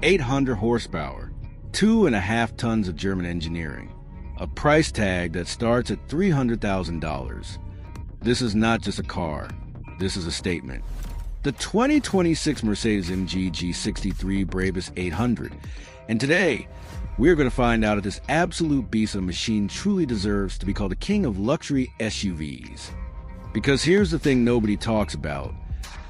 800 horsepower, 2.5 tons of German engineering, a price tag that starts at $300,000. This is not just a car, this is a statement. The 2026 Mercedes-AMG G63 BRABUS 800. And today, we're going to find out if this absolute beast of a machine truly deserves to be called the king of luxury SUVs. Because here's the thing nobody talks about.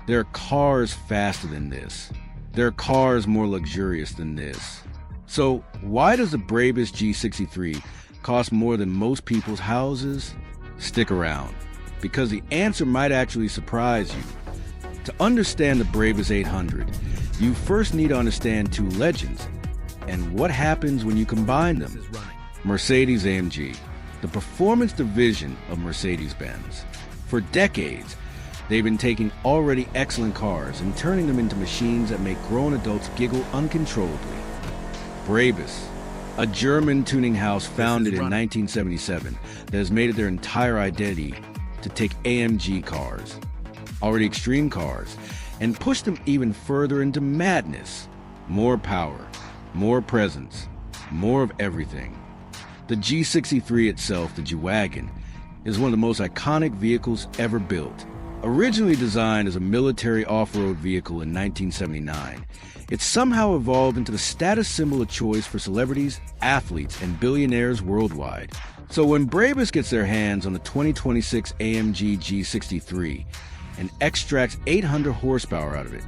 There are cars faster than this. There are cars more luxurious than this. So why does the BRABUS G63 cost more than most people's houses? Stick around, because the answer might actually surprise you. To understand the BRABUS 800, you first need to understand two legends and what happens when you combine them. Mercedes-AMG, the performance division of Mercedes-Benz. For decades, they've been taking already excellent cars and turning them into machines that make grown adults giggle uncontrollably. BRABUS, a German tuning house founded in 1977 that has made it their entire identity to take AMG cars, already extreme cars, and push them even further into madness. More power, more presence, more of everything. The G63 itself, the G-Wagon, is one of the most iconic vehicles ever built. Originally designed as a military off-road vehicle in 1979, it somehow evolved into the status symbol of choice for celebrities, athletes, and billionaires worldwide. So when BRABUS gets their hands on the 2026 AMG G63 and extracts 800 horsepower out of it,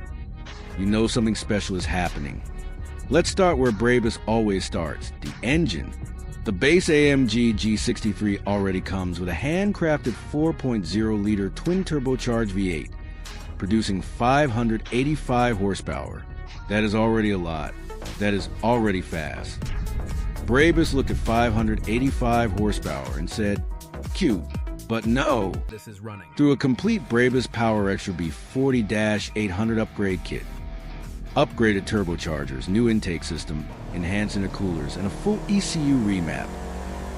you know something special is happening. Let's start where BRABUS always starts, the engine. The base AMG G63 already comes with a handcrafted 4.0-liter twin-turbocharged V8, producing 585 horsepower. That is already a lot. That is already fast. BRABUS looked at 585 horsepower and said, cute, but no. This is running. Through a complete BRABUS Power Extra B40-800 upgrade kit, upgraded turbochargers, new intake system, enhanced intercoolers, and a full ECU remap,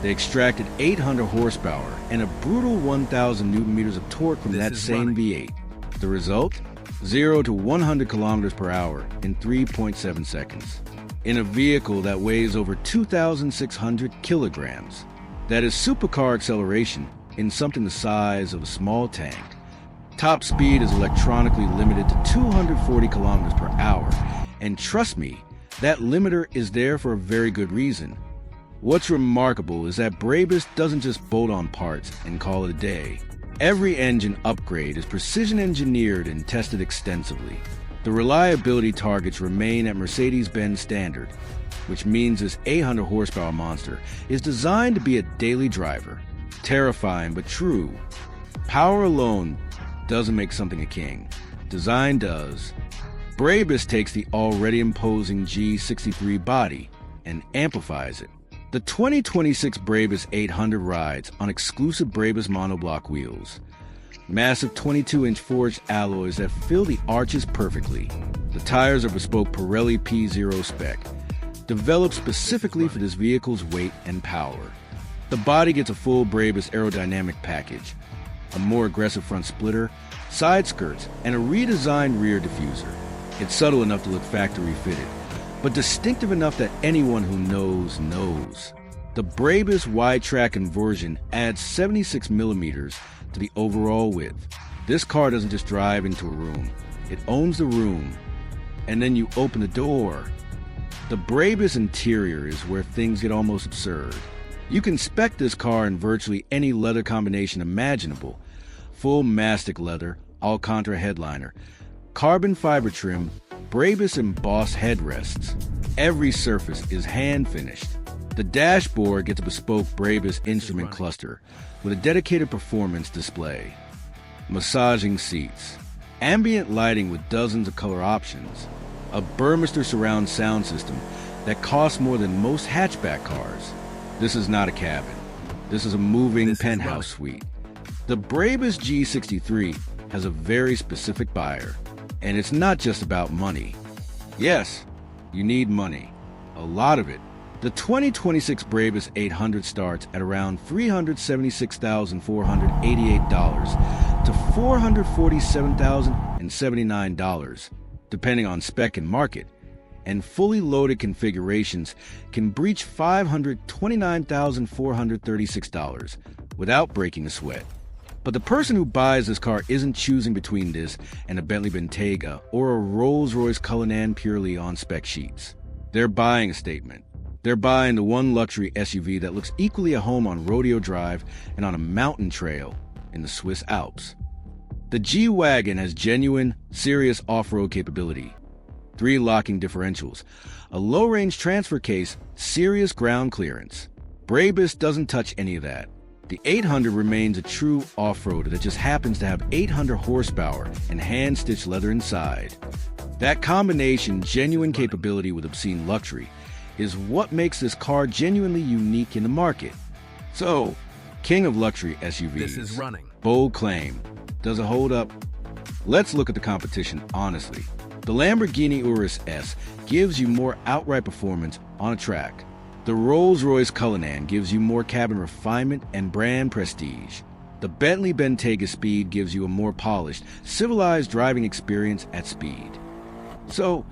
they extracted 800 horsepower and a brutal 1,000 newton meters of torque from that same V8. The result? 0 to 100 kilometers per hour in 3.7 seconds. In a vehicle that weighs over 2,600 kilograms. That is supercar acceleration in something the size of a small tank. Top speed is electronically limited to 240 kilometers per hour, and trust me, that limiter is there for a very good reason. What's remarkable is that BRABUS doesn't just bolt on parts and call it a day. Every engine upgrade is precision engineered and tested extensively. The reliability targets remain at Mercedes-Benz standard, which means this 800 horsepower monster is designed to be a daily driver. Terrifying but true. Power alone doesn't make something a king. Design does. BRABUS takes the already imposing G63 body and amplifies it. The 2026 BRABUS 800 rides on exclusive BRABUS monoblock wheels. Massive 22-inch forged alloys that fill the arches perfectly. The tires are bespoke Pirelli P0 spec, developed specifically for this vehicle's weight and power. The body gets a full BRABUS aerodynamic package, a more aggressive front splitter, side skirts, and a redesigned rear diffuser. It's subtle enough to look factory fitted, but distinctive enough that anyone who knows knows. The BRABUS wide-track inversion adds 76 millimeters to the overall width. This car doesn't just drive into a room, it owns the room, and then you open the door. The BRABUS interior is where things get almost absurd. You can spec this car in virtually any leather combination imaginable. Full mastic leather, Alcantara headliner, carbon fiber trim, BRABUS embossed headrests. Every surface is hand-finished. The dashboard gets a bespoke BRABUS instrument cluster with a dedicated performance display. Massaging seats, ambient lighting with dozens of color options, a Burmester surround sound system that costs more than most hatchback cars. This is not a cabin. This is a moving penthouse suite. The BRABUS G63 has a very specific buyer, and it's not just about money. Yes, you need money, a lot of it. The 2026 BRABUS 800 starts at around $376,488 to $447,079, depending on spec and market, and fully loaded configurations can breach $529,436 without breaking a sweat. But the person who buys this car isn't choosing between this and a Bentley Bentayga or a Rolls-Royce Cullinan purely on spec sheets. They're buying a statement. They're buying the one luxury SUV that looks equally at home on Rodeo Drive and on a mountain trail in the Swiss Alps. The G-Wagon has genuine, serious off-road capability. 3 locking differentials, a low-range transfer case, serious ground clearance. Brabus doesn't touch any of that. The 800 remains a true off-roader that just happens to have 800 horsepower and hand-stitched leather inside. That combination, genuine capability with obscene luxury, is what makes this car genuinely unique in the market. So, king of luxury SUVs. This is running. Bold claim. Does it hold up? Let's look at the competition honestly. The Lamborghini Urus S gives you more outright performance on a track. The Rolls-Royce Cullinan gives you more cabin refinement and brand prestige. The Bentley Bentayga Speed gives you a more polished, civilized driving experience at speed. So,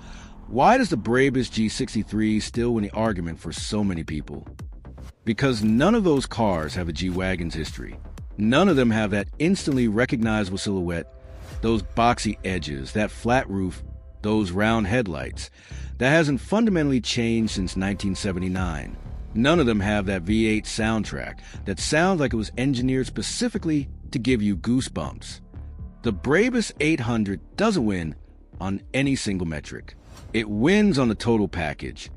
why does the Brabus G63 still win the argument for so many people? Because none of those cars have a G-Wagon's history. None of them have that instantly recognizable silhouette, those boxy edges, that flat roof, those round headlights. That hasn't fundamentally changed since 1979. None of them have that V8 soundtrack that sounds like it was engineered specifically to give you goosebumps. The Brabus 800 doesn't win on any single metric. It wins on the total package.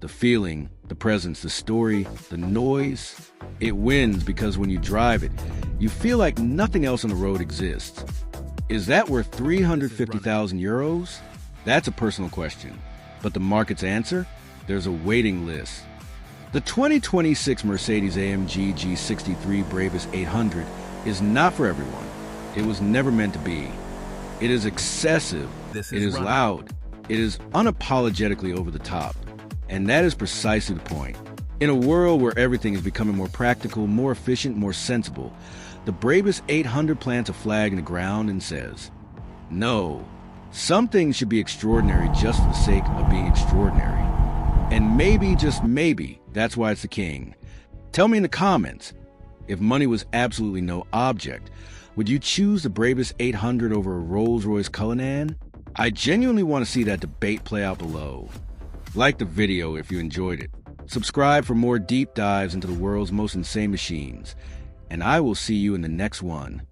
The feeling, the presence, the story, the noise. It wins because when you drive it, you feel like nothing else on the road exists. Is that worth 350,000 euros? That's a personal question. But the market's answer? There's a waiting list. The 2026 Mercedes-AMG G63 BRABUS 800 is not for everyone. It was never meant to be. It is excessive. It is loud. It is unapologetically over the top. And that is precisely the point. In a world where everything is becoming more practical, more efficient, more sensible, the Brabus 800 plants a flag in the ground and says, no, some things should be extraordinary just for the sake of being extraordinary. And maybe, just maybe, that's why it's the king. Tell me in the comments, if money was absolutely no object, would you choose the Brabus 800 over a Rolls-Royce Cullinan? I genuinely want to see that debate play out below. Like the video if you enjoyed it. Subscribe for more deep dives into the world's most insane machines. And I will see you in the next one.